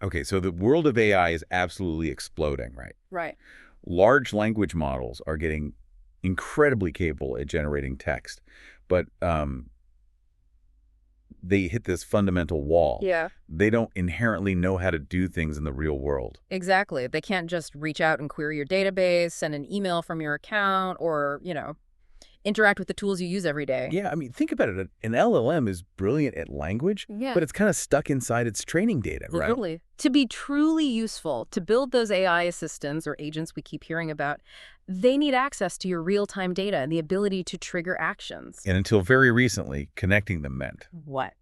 Okay, so the world of AI is absolutely exploding, right? Right. Large language models are getting incredibly capable at generating text, but they hit this fundamental wall. Yeah. They don't inherently know how to do things in the real world. Exactly. They can't just reach out and query your database, send an email from your account, or, interact with the tools you use every day. Yeah, I mean, think about it. An LLM is brilliant at language, Yeah. but it's kind of stuck inside its training data, right? Literally. To be truly useful, to build those AI assistants or agents we keep hearing about, they need access to your real-time data and the ability to trigger actions. And until very recently, connecting them meant What?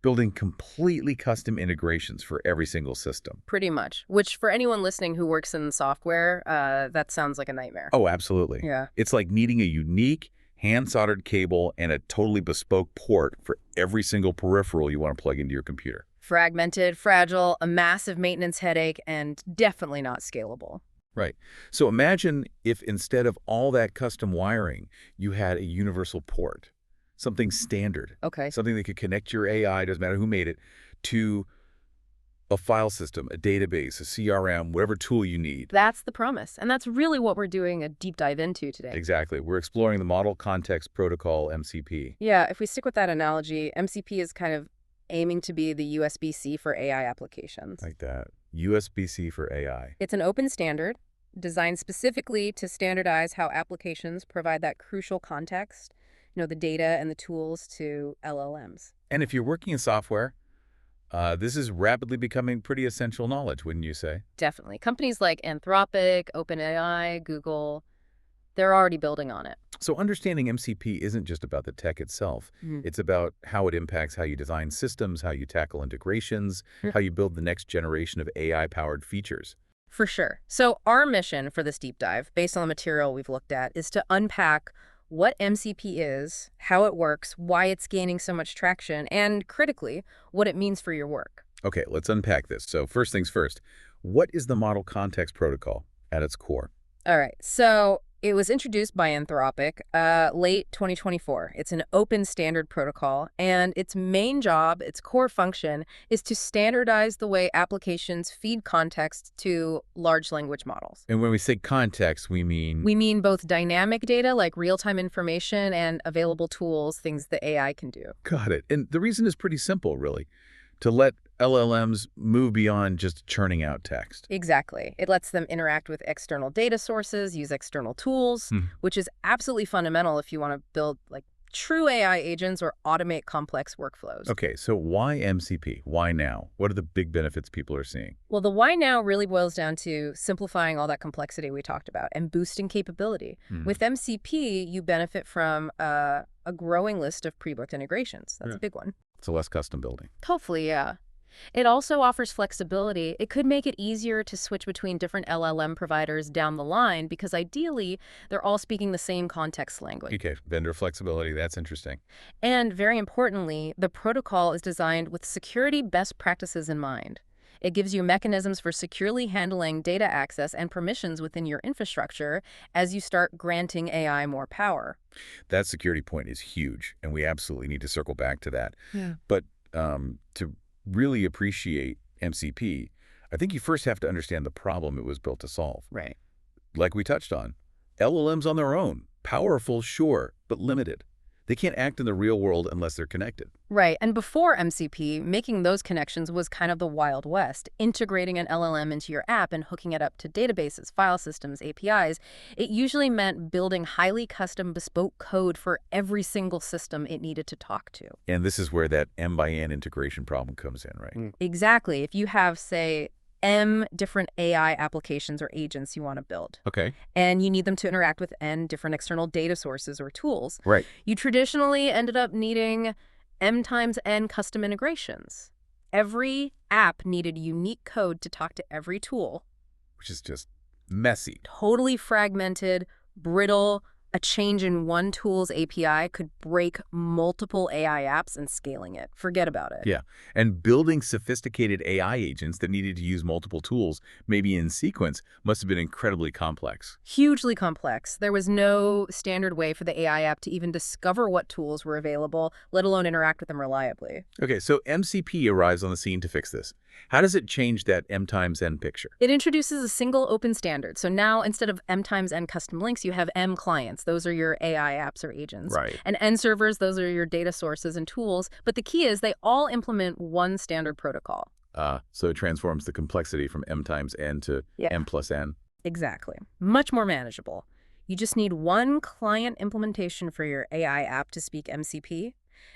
building completely custom integrations for every single system. Pretty much. Which, for anyone listening who works in software, that sounds like a nightmare. Oh, absolutely. Yeah. It's like needing a unique, hand-soldered cable and a totally bespoke port for every single peripheral you want to plug into your computer. Fragmented, fragile, a massive maintenance headache, and definitely not scalable. Right. So imagine if instead of all that custom wiring, you had a universal port, something standard, Okay. something that could connect your AI, doesn't matter who made it, to a file system, a database, a CRM, whatever tool you need. That's the promise. And that's really what we're doing a deep dive into today. Exactly. We're exploring the Model Context Protocol, MCP. Yeah, if we stick with that analogy, MCP is kind of aiming to be the USB-C for AI applications. Like that. USB-C for AI. It's an open standard designed specifically to standardize how applications provide that crucial context, the data and the tools to LLMs. And if you're working in software, this is rapidly becoming pretty essential knowledge, wouldn't you say? Definitely. Companies like Anthropic, OpenAI, Google, they're already building on it. So understanding MCP isn't just about the tech itself. It's about how it impacts how you design systems, how you tackle integrations, how you build the next generation of AI-powered features. For sure. So our mission for this deep dive, based on the material we've looked at, is to unpack what MCP is, how it works, why it's gaining so much traction, and critically, what it means for your work. Okay, let's unpack this. So first things first, what is the Model Context Protocol at its core? All right. So it was introduced by Anthropic late 2024. It's an open standard protocol, and its main job, its core function, is to standardize the way applications feed context to large language models. And when we say context, we mean... We mean both dynamic data, like real-time information, and available tools, things the AI can do. Got it. And the reason is pretty simple, really. To let LLMs move beyond just churning out text. Exactly. It lets them interact with external data sources, use external tools, which is absolutely fundamental if you want to build true AI agents or automate complex workflows. Okay, so why MCP? Why now? What are the big benefits people are seeing? Well, the why now really boils down to simplifying all that complexity we talked about and boosting capability. With MCP, you benefit from a growing list of pre-booked integrations. That's a big one. So less custom building. Hopefully, yeah. It also offers flexibility. It could make it easier to switch between different LLM providers down the line because ideally, they're all speaking the same context language. Okay, vendor flexibility, that's interesting. And very importantly, the protocol is designed with security best practices in mind. It gives you mechanisms for securely handling data access and permissions within your infrastructure as you start granting AI more power. That security point is huge, and we absolutely need to circle back to that. Yeah. But to really appreciate MCP, I think you first have to understand the problem it was built to solve. Right. Like we touched on, LLMs on their own, powerful, sure, but limited. They can't act in the real world unless they're connected. Right. And before MCP, making those connections was kind of the Wild West. Integrating an LLM into your app and hooking it up to databases, file systems, APIs, it usually meant building highly custom bespoke code for every single system it needed to talk to. And this is where that M by N integration problem comes in, right? Exactly. If you have, say, M different AI applications or agents you want to build. Okay. And you need them to interact with N different external data sources or tools. Right. You traditionally ended up needing M times N custom integrations. Every app needed unique code to talk to every tool. Which is just messy. Totally fragmented, brittle, A change in one tool's API could break multiple AI apps and scaling it. Forget about it. Yeah, and building sophisticated AI agents that needed to use multiple tools, maybe in sequence, must have been incredibly complex. Hugely complex. There was no standard way for the AI app to even discover what tools were available, let alone interact with them reliably. Okay, so MCP arrives on the scene to fix this. How does it change that M times N picture? It introduces a single open standard. So now instead of M times N custom links, you have M clients. Those are your AI apps or agents. Right. And N servers, those are your data sources and tools. But the key is they all implement one standard protocol. So it transforms the complexity from M times N to M plus N. Exactly. Much more manageable. You just need one client implementation for your AI app to speak MCP,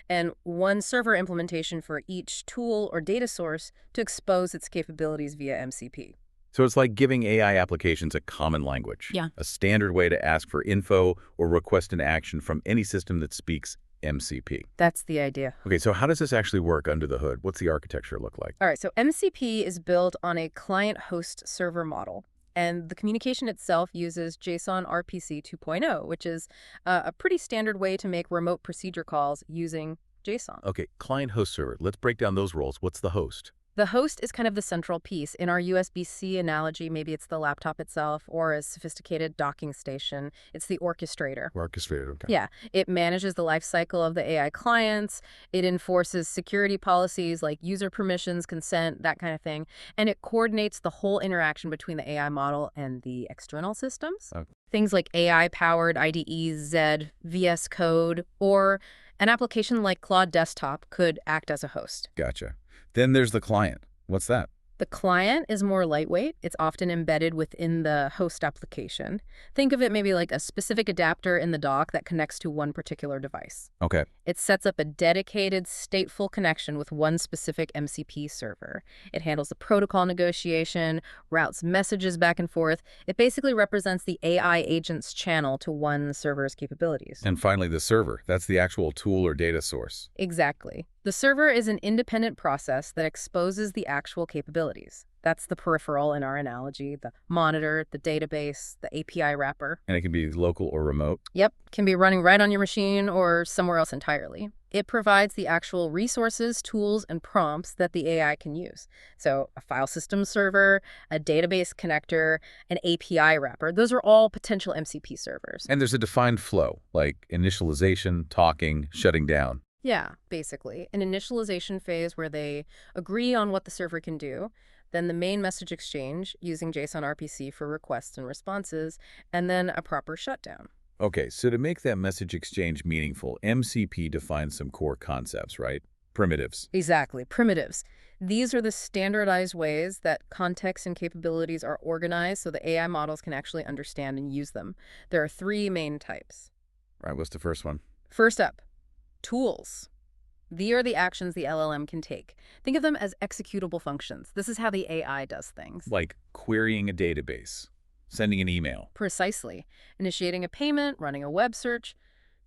and one server implementation for each tool or data source to expose its capabilities via MCP. So it's like giving AI applications a common language. Yeah. A standard way to ask for info or request an action from any system that speaks MCP. That's the idea. Okay, so how does this actually work under the hood? What's the architecture look like? All right, so MCP is built on a client-host-server model. And the communication itself uses JSON RPC 2.0, which is a pretty standard way to make remote procedure calls using JSON. Okay, client, host, server. Let's break down those roles. What's the host? The host is kind of the central piece. In our USB-C analogy, maybe it's the laptop itself, or a sophisticated docking station. It's the orchestrator. Orchestrator, okay. Yeah, it manages the life cycle of the AI clients. It enforces security policies like user permissions, consent, that kind of thing. And it coordinates the whole interaction between the AI model and the external systems. Okay. Things like AI-powered IDEs, Z, VS Code, or an application like Claude Desktop could act as a host. Gotcha. Then there's the client. What's that? The client is more lightweight. It's often embedded within the host application. Think of it maybe like a specific adapter in the dock that connects to one particular device. Okay. It sets up a dedicated stateful connection with one specific MCP server. It handles the protocol negotiation, routes messages back and forth. It basically represents the AI agent's channel to one server's capabilities. And finally, the server. That's the actual tool or data source. Exactly. The server is an independent process that exposes the actual capabilities. That's the peripheral in our analogy, the monitor, the database, the API wrapper. And it can be local or remote. Yep, can be running right on your machine or somewhere else entirely. It provides the actual resources, tools, and prompts that the AI can use. So a file system server, a database connector, an API wrapper, those are all potential MCP servers. And there's a defined flow, like initialization, talking, shutting down. Yeah, basically. An initialization phase where they agree on what the server can do, then the main message exchange using JSON RPC for requests and responses, and then a proper shutdown. Okay, so to make that message exchange meaningful, MCP defines some core concepts, right? Primitives. Exactly, primitives. These are the standardized ways that context and capabilities are organized so the AI models can actually understand and use them. There are three main types. All right, what's the first one? First up, tools. These are the actions the LLM can take. Think of them as executable functions. This is how the AI does things. Like querying a database, sending an email. Precisely. Initiating a payment, running a web search.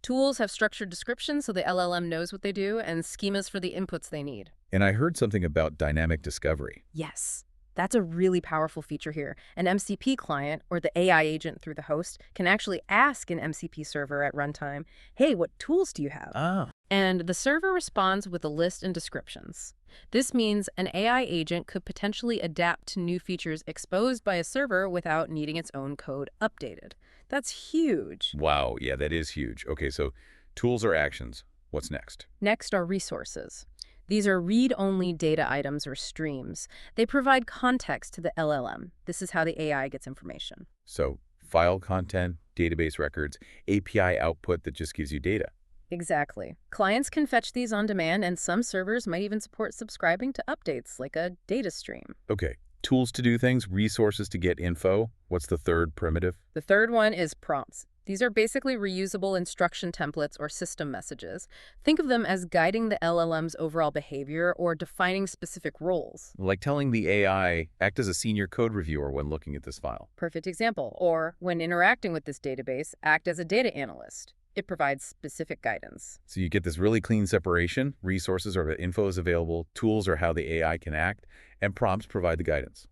Tools have structured descriptions so the LLM knows what they do, and schemas for the inputs they need. And I heard something about dynamic discovery. Yes. That's a really powerful feature here. An MCP client, or the AI agent through the host, can actually ask an MCP server at runtime, hey, what tools do you have? Ah. And the server responds with a list and descriptions. This means an AI agent could potentially adapt to new features exposed by a server without needing its own code updated. That's huge. Wow, yeah, that is huge. Okay, so tools or actions. What's next? Next are resources. These are read-only data items or streams. They provide context to the LLM. This is how the AI gets information. So file content, database records, API output that just gives you data. Exactly. Clients can fetch these on demand, and some servers might even support subscribing to updates like a data stream. Okay, tools to do things, resources to get info. What's the third primitive? The third one is prompts. These are basically reusable instruction templates or system messages. Think of them as guiding the LLM's overall behavior or defining specific roles. Like telling the AI, act as a senior code reviewer when looking at this file. Perfect example. Or when interacting with this database, act as a data analyst. It provides specific guidance. So you get this really clean separation. Resources or info is available, tools are how the AI can act, and prompts provide the guidance.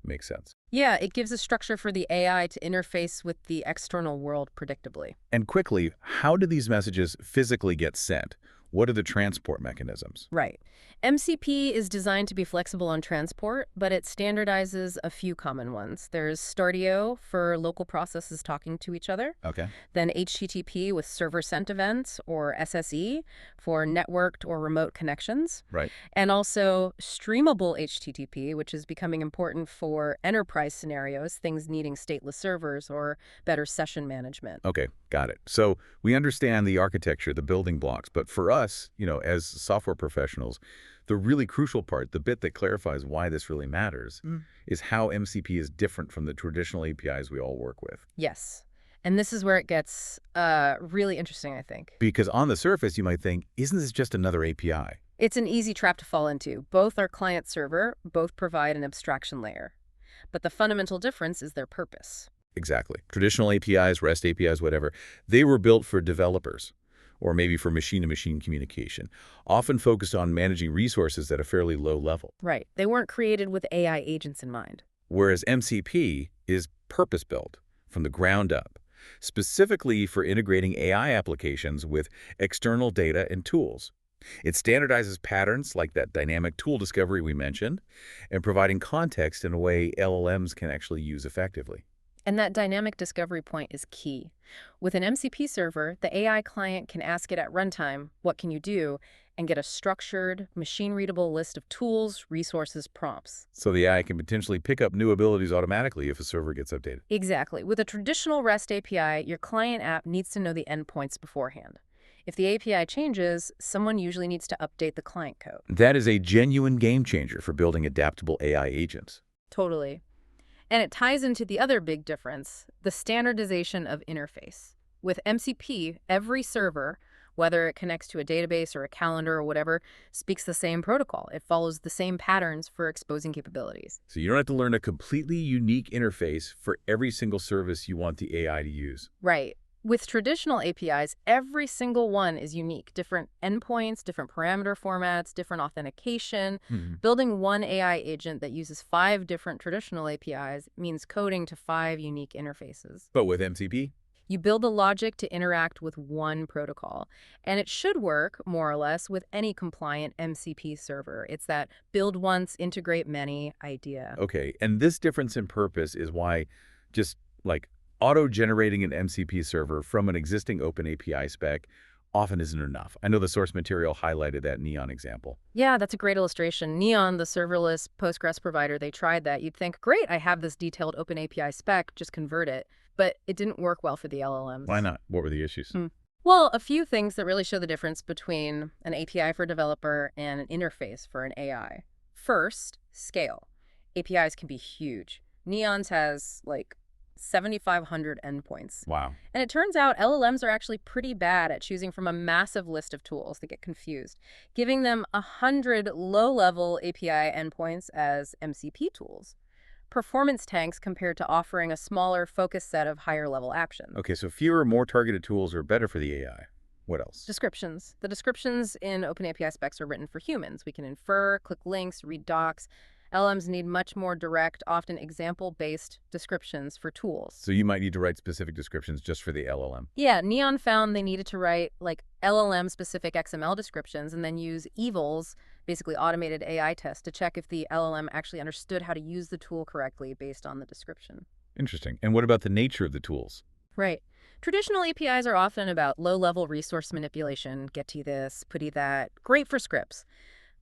Makes sense. Yeah, it gives a structure for the AI to interface with the external world predictably. And quickly, how do these messages physically get sent? What are the transport mechanisms? Right. MCP is designed to be flexible on transport, but it standardizes a few common ones. There's Stardio for local processes talking to each other, Okay. then HTTP with server-sent events, or SSE, for networked or remote connections, Right. and also streamable HTTP, which is becoming important for enterprise scenarios, things needing stateless servers or better session management. Okay, got it. So we understand the architecture, the building blocks, but for us, as software professionals, the really crucial part, the bit that clarifies why this really matters, is how MCP is different from the traditional APIs we all work with. Yes. And this is where it gets really interesting, I think. Because on the surface, you might think, isn't this just another API? It's an easy trap to fall into. Both are client-server, both provide an abstraction layer. But the fundamental difference is their purpose. Exactly. Traditional APIs, REST APIs, whatever, they were built for developers, or maybe for machine-to-machine communication, often focused on managing resources at a fairly low level. Right. They weren't created with AI agents in mind. Whereas MCP is purpose-built from the ground up, specifically for integrating AI applications with external data and tools. It standardizes patterns like that dynamic tool discovery we mentioned, and providing context in a way LLMs can actually use effectively. And that dynamic discovery point is key. With an MCP server, the AI client can ask it at runtime, what can you do, and get a structured, machine-readable list of tools, resources, prompts. So the AI can potentially pick up new abilities automatically if a server gets updated. Exactly. With a traditional REST API, your client app needs to know the endpoints beforehand. If the API changes, someone usually needs to update the client code. That is a genuine game changer for building adaptable AI agents. Totally. And it ties into the other big difference, the standardization of interface. With MCP, every server, whether it connects to a database or a calendar or whatever, speaks the same protocol. It follows the same patterns for exposing capabilities. So you don't have to learn a completely unique interface for every single service you want the AI to use. Right. With traditional APIs, every single one is unique. Different endpoints, different parameter formats, different authentication. Building one AI agent that uses 5 different traditional APIs means coding to 5 unique interfaces. But with MCP? You build the logic to interact with one protocol. And it should work, more or less, with any compliant MCP server. It's that build once, integrate many idea. Okay, and this difference in purpose is why just like auto-generating an MCP server from an existing OpenAPI spec often isn't enough. I know the source material highlighted that Neon example. Yeah, that's a great illustration. Neon, the serverless Postgres provider, they tried that. You'd think, great, I have this detailed OpenAPI spec, just convert it. But it didn't work well for the LLMs. Why not? What were the issues? Well, a few things that really show the difference between an API for a developer and an interface for an AI. First, scale. APIs can be huge. Neon's has, 7,500 endpoints. Wow. And it turns out LLMs are actually pretty bad at choosing from a massive list of tools. They get confused, giving them 100 low-level API endpoints as MCP tools. Performance tanks compared to offering a smaller, focused set of higher-level actions. Okay, so fewer, more targeted tools are better for the AI. What else? Descriptions. The descriptions in OpenAPI specs are written for humans. We can infer, click links, read docs. LLMs need much more direct, often example-based descriptions for tools. So you might need to write specific descriptions just for the LLM. Yeah, Neon found they needed to write LLM-specific XML descriptions and then use evals, basically automated AI tests, to check if the LLM actually understood how to use the tool correctly based on the description. Interesting. And what about the nature of the tools? Right. Traditional APIs are often about low-level resource manipulation, getty this, putty that, great for scripts.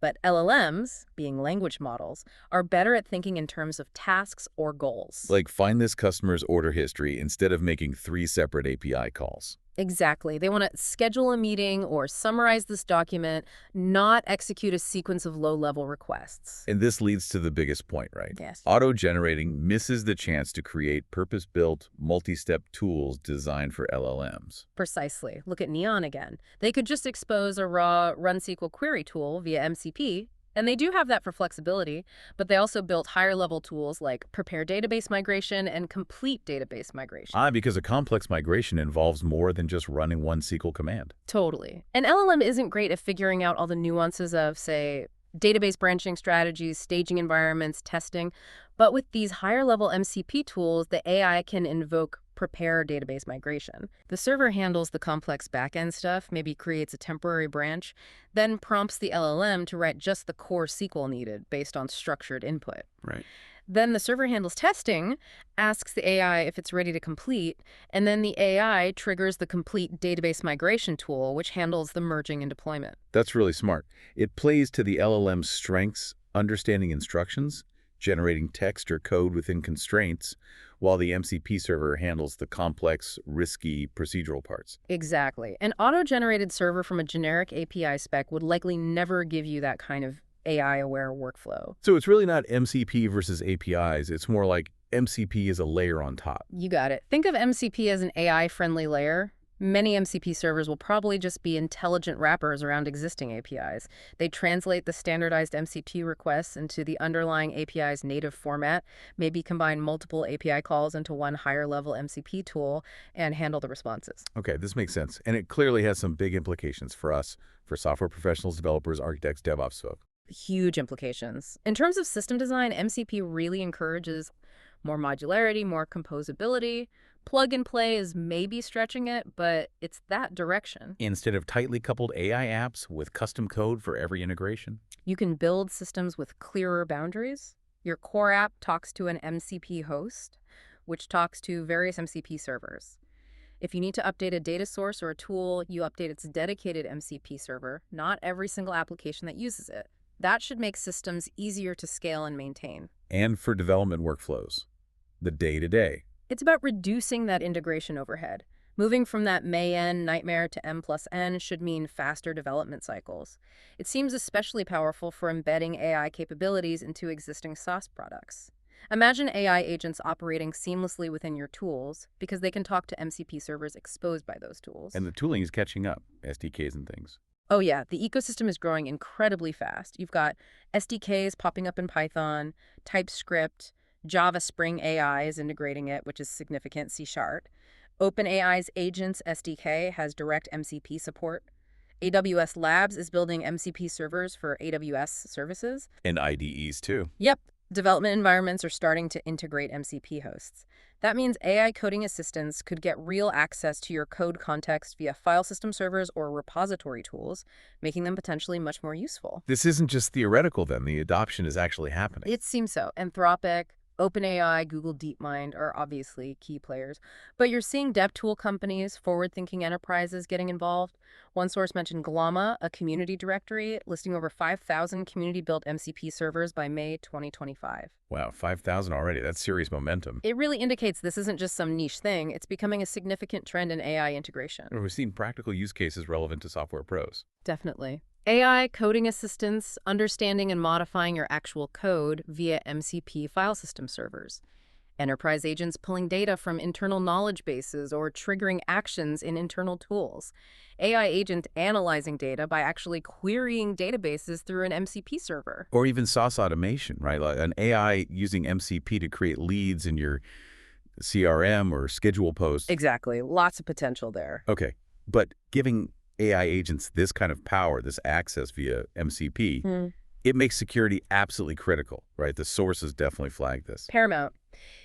But LLMs, being language models, are better at thinking in terms of tasks or goals. Like find this customer's order history instead of making 3 separate API calls. Exactly. They want to schedule a meeting or summarize this document, not execute a sequence of low-level requests. And this leads to the biggest point, right? Yes. Auto-generating misses the chance to create purpose-built, multi-step tools designed for LLMs. Precisely. Look at Neon again. They could just expose a raw run SQL query tool via MCP, and they do have that for flexibility, but they also built higher-level tools like prepare database migration and complete database migration. Because a complex migration involves more than just running one SQL command. Totally. An LLM isn't great at figuring out all the nuances of, say, database branching strategies, staging environments, testing. But with these higher-level MCP tools, the AI can invoke prepare database migration. The server handles the complex backend stuff, maybe creates a temporary branch, then prompts the LLM to write just the core SQL needed based on structured input. Right. Then the server handles testing, asks the AI if it's ready to complete, and then the AI triggers the complete database migration tool, which handles the merging and deployment. That's really smart. It plays to the LLM's strengths, understanding instructions, generating text or code within constraints, while the MCP server handles the complex, risky procedural parts. Exactly. An auto-generated server from a generic API spec would likely never give you that kind of AI-aware workflow. So it's really not MCP versus APIs. It's more like MCP is a layer on top. You got it. Think of MCP as an AI-friendly layer. Many MCP servers will probably just be intelligent wrappers around existing APIs. They translate the standardized MCP requests into the underlying API's native format, maybe combine multiple API calls into one higher-level MCP tool, and handle the responses. Okay, this makes sense. And it clearly has some big implications for us, for software professionals, developers, architects, DevOps folk. Huge implications. In terms of system design, MCP really encourages more modularity, more composability. Plug and play is maybe stretching it, but it's that direction. Instead of tightly coupled AI apps with custom code for every integration. You can build systems with clearer boundaries. Your core app talks to an MCP host, which talks to various MCP servers. If you need to update a data source or a tool, you update its dedicated MCP server, not every single application that uses it. That should make systems easier to scale and maintain. And for development workflows, the day-to-day. It's about reducing that integration overhead. Moving from that may-n nightmare to M+N should mean faster development cycles. It seems especially powerful for embedding AI capabilities into existing SaaS products. Imagine AI agents operating seamlessly within your tools because they can talk to MCP servers exposed by those tools. And the tooling is catching up, SDKs and things. Oh yeah, the ecosystem is growing incredibly fast. You've got SDKs popping up in Python, TypeScript, Java Spring AI is integrating it, which is significant, C#. OpenAI's Agents SDK has direct MCP support. AWS Labs is building MCP servers for AWS services. And IDEs too. Yep, development environments are starting to integrate MCP hosts. That means AI coding assistants could get real access to your code context via file system servers or repository tools, making them potentially much more useful. This isn't just theoretical then, the adoption is actually happening. It seems so. Anthropic, OpenAI, Google DeepMind are obviously key players, but you're seeing dev tool companies, forward-thinking enterprises getting involved. One source mentioned Glama, a community directory, listing over 5,000 community-built MCP servers by May 2025. Wow, 5,000 already. That's serious momentum. It really indicates this isn't just some niche thing. It's becoming a significant trend in AI integration. We've seen practical use cases relevant to software pros. Definitely. AI coding assistance, understanding and modifying your actual code via MCP file system servers. Enterprise agents pulling data from internal knowledge bases or triggering actions in internal tools. AI agent analyzing data by actually querying databases through an MCP server. Or even sauce automation, right? Like an AI using MCP to create leads in your CRM or schedule posts. Exactly. Lots of potential there. Okay, but giving AI agents this kind of power, this access via MCP, it makes security absolutely critical, right? The sources definitely flag this. Paramount.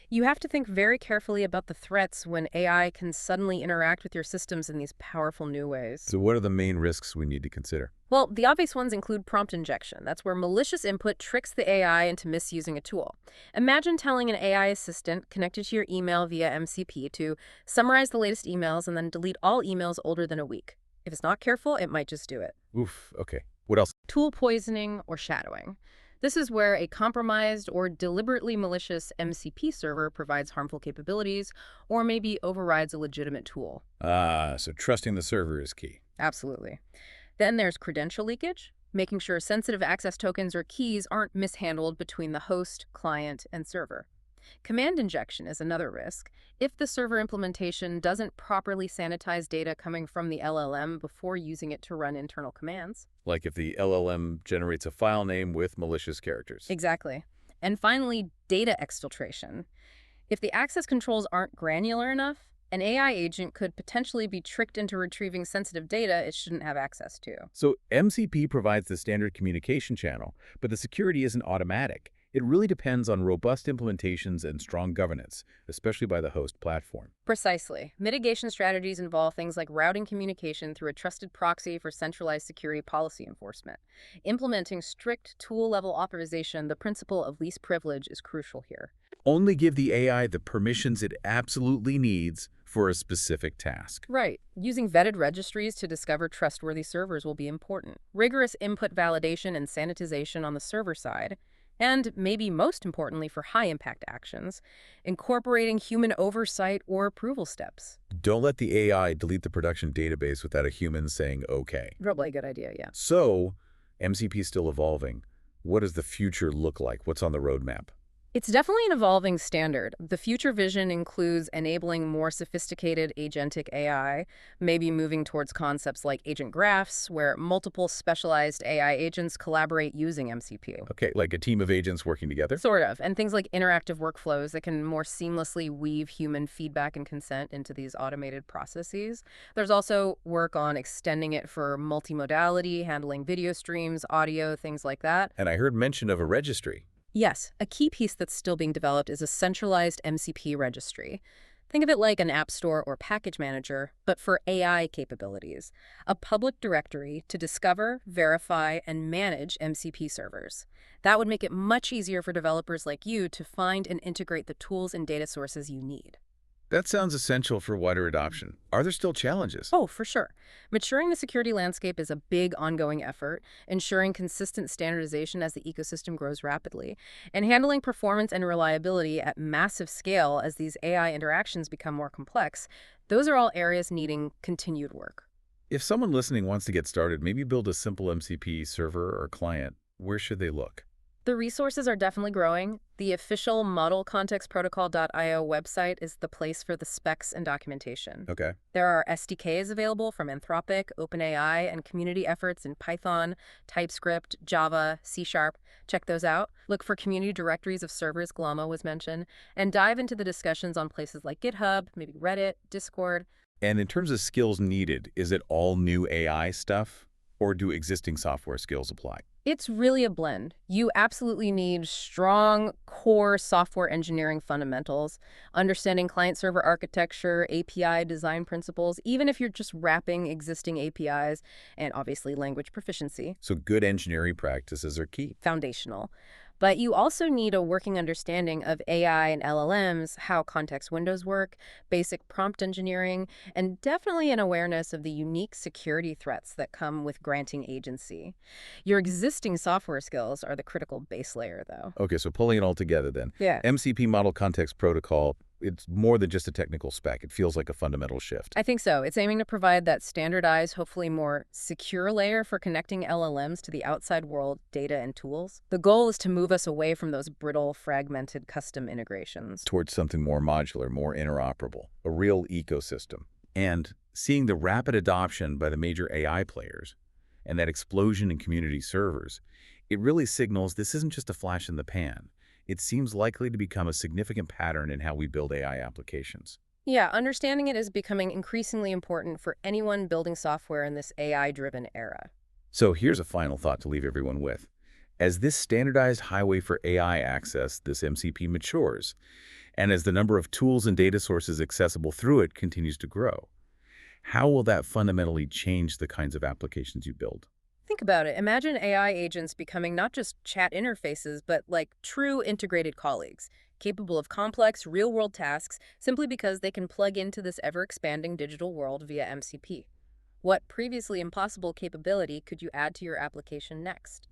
You have to think very carefully about the threats when AI can suddenly interact with your systems in these powerful new ways. So what are the main risks we need to consider? Well, the obvious ones include prompt injection. That's where malicious input tricks the AI into misusing a tool. Imagine telling an AI assistant connected to your email via MCP to summarize the latest emails and then delete all emails older than a week. If it's not careful, it might just do it. Oof, okay. What else? Tool poisoning or shadowing. This is where a compromised or deliberately malicious MCP server provides harmful capabilities or maybe overrides a legitimate tool. So trusting the server is key. Absolutely. Then there's credential leakage, making sure sensitive access tokens or keys aren't mishandled between the host, client, and server. Command injection is another risk. If the server implementation doesn't properly sanitize data coming from the LLM before using it to run internal commands. Like if the LLM generates a file name with malicious characters. Exactly. And finally, data exfiltration. If the access controls aren't granular enough, An AI agent could potentially be tricked into retrieving sensitive data it shouldn't have access to. So MCP provides the standard communication channel, but the security isn't automatic. It really depends on robust implementations and strong governance, especially by the host platform. Precisely. Mitigation strategies involve things like routing communication through a trusted proxy for centralized security policy enforcement. Implementing strict tool-level authorization, the principle of least privilege, is crucial here. Only give the AI the permissions it absolutely needs for a specific task. Right. Using vetted registries to discover trustworthy servers will be important. Rigorous input validation and sanitization on the server side. And maybe most importantly for high-impact actions, incorporating human oversight or approval steps. Don't let the AI delete the production database without a human saying okay. Probably a good idea, yeah. So, MCP is still evolving. What does the future look like? What's on the roadmap? It's definitely an evolving standard. The future vision includes enabling more sophisticated agentic AI, maybe moving towards concepts like agent graphs, where multiple specialized AI agents collaborate using MCP. Okay, like a team of agents working together? Sort of, and things like interactive workflows that can more seamlessly weave human feedback and consent into these automated processes. There's also work on extending it for multimodality, handling video streams, audio, things like that. And I heard mention of a registry. Yes, a key piece that's still being developed is a centralized MCP registry. Think of it like an app store or package manager, but for AI capabilities. A public directory to discover, verify, and manage MCP servers. That would make it much easier for developers like you to find and integrate the tools and data sources you need. That sounds essential for wider adoption. Are there still challenges? Oh, for sure. Maturing the security landscape is a big ongoing effort, ensuring consistent standardization as the ecosystem grows rapidly, and handling performance and reliability at massive scale as these AI interactions become more complex. Those are all areas needing continued work. If someone listening wants to get started, maybe build a simple MCP server or client, where should they look? The resources are definitely growing. The official modelcontextprotocol.io website is the place for the specs and documentation. Okay. There are SDKs available from Anthropic, OpenAI, and community efforts in Python, TypeScript, Java, C#. Check those out. Look for community directories of servers, Glama was mentioned, and dive into the discussions on places like GitHub, maybe Reddit, Discord. And in terms of skills needed, is it all new AI stuff, or do existing software skills apply? It's really a blend. You absolutely need strong core software engineering fundamentals, understanding client-server architecture, API design principles, even if you're just wrapping existing APIs, and obviously language proficiency. So good engineering practices are key. Foundational. But you also need a working understanding of AI and LLMs, how context windows work, basic prompt engineering, and definitely an awareness of the unique security threats that come with granting agency. Your existing software skills are the critical base layer, though. Okay, so pulling it all together then. Yeah. MCP Model Context Protocol, it's more than just a technical spec. It feels like a fundamental shift. I think so. It's aiming to provide that standardized, hopefully more secure layer for connecting LLMs to the outside world, data, and tools. The goal is to move us away from those brittle, fragmented custom integrations. Towards something more modular, more interoperable, a real ecosystem. And seeing the rapid adoption by the major AI players and that explosion in community servers, it really signals this isn't just a flash in the pan. It seems likely to become a significant pattern in how we build AI applications. Yeah, understanding it is becoming increasingly important for anyone building software in this AI-driven era. So here's a final thought to leave everyone with. As this standardized highway for AI access, this MCP matures, and as the number of tools and data sources accessible through it continues to grow, how will that fundamentally change the kinds of applications you build? Think about it. Imagine AI agents becoming not just chat interfaces, but like true integrated colleagues, capable of complex, real-world tasks simply because they can plug into this ever-expanding digital world via MCP. What previously impossible capability could you add to your application next?